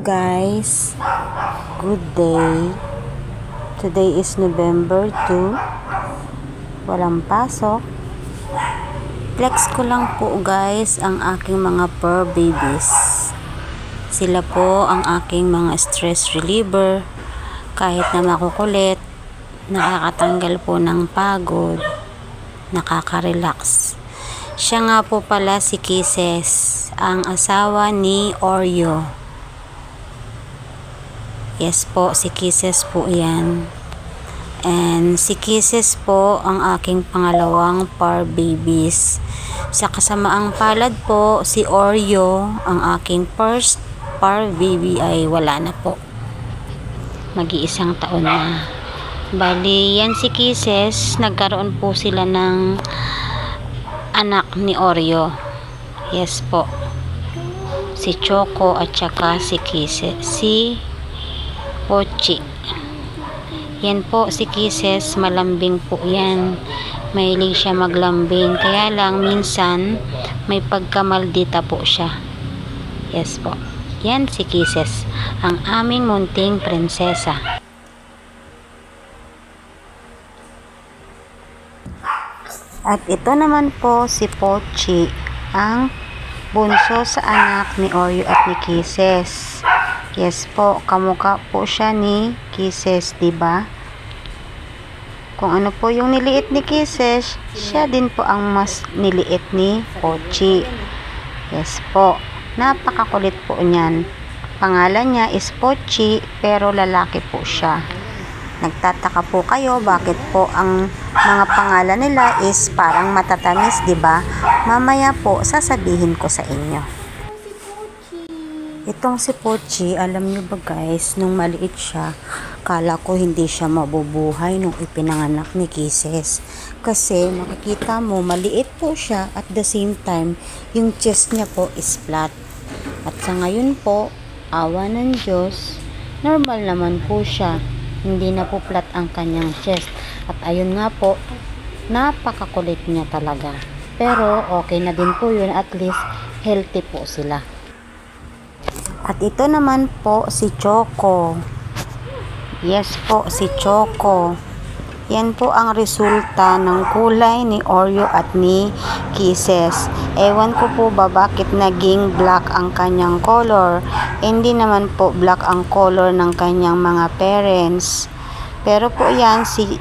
guys, good day. Today is November 2. Walang pasok. Flex ko lang po guys ang aking mga fur babies. Sila po ang aking mga stress reliever. Kahit na makukulit, nakakatanggal po ng pagod, nakaka-relax. Siya nga po pala si Kisses, ang asawa ni Oreo. Yes po, si Kisses po yan. And si Kisses po ang aking pangalawang fur babies. Sa kasamaang palad po, si Oreo, ang aking first fur baby, ay wala na po. Mag-iisang taon na. Bali, yan si Kisses, nagkaroon po sila ng anak ni Oreo. Yes po. Si Choco at saka si Kisses. Si Pochi. Yan po si Kisses, malambing po yan. Mahilig siya maglambing. Kaya lang minsan may pagkamaldita po siya. Yes po. Yan si Kisses, ang aming munting prinsesa. At ito naman po si Pochi, ang bunso sa anak ni Oreo at ni Kisses. Yes po, kamukha po siya ni Kisses, diba? Kung ano po yung niliit ni Kisses, siya din po ang mas niliit ni Pochi. Yes po, napakakulit po niyan. Pangalan niya is Pochi, pero lalaki po siya. Nagtataka po kayo bakit po ang mga pangalan nila is parang matatamis, diba? Mamaya po sasabihin ko sa inyo. Itong si Pochi, alam nyo ba guys, nung maliit siya, kala ko hindi siya mabubuhay nung ipinanganak ni Kisses. Kasi makikita mo, maliit po siya, at the same time, yung chest niya po is flat. At sa ngayon po, awa ng Diyos, normal naman po siya. Hindi na po flat ang kanyang chest. At ayun nga po, napakakulit niya talaga. Pero okay na din po yun, at least healthy po sila. At ito naman po si Choco. Yes po, si Choco. Yan po ang resulta ng kulay ni Oreo at ni Kisses. Ewan ko po ba bakit naging black ang kanyang color. Hindi naman po black ang color ng kanyang mga parents. Pero po yan si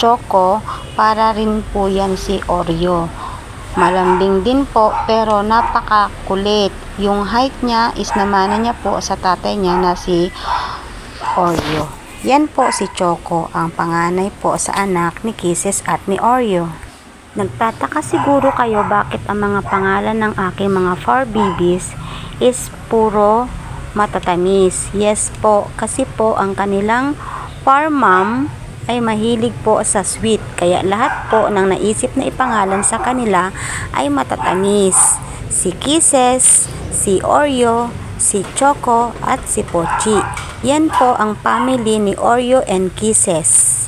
Choco, para rin po yan si Oreo. Malambing din po, pero napakakulit. Yung height niya is namana niya po sa tatay niya na si Oreo. Yan po si Choco, ang panganay po sa anak ni Kisses at ni Oreo. Nagtataka siguro kayo bakit ang mga pangalan ng aking mga fur babies is puro matatamis. Yes po, kasi po ang kanilang fur mom ay mahilig po sa sweet. Kaya lahat po ng naisip na ipangalan sa kanila ay matatamis. Si Kisses, si Oreo, si Choco at si Pochi. Yan po ang family ni Oreo and Kisses.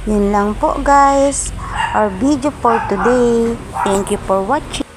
Yun lang po guys, our video for today. Thank you for watching.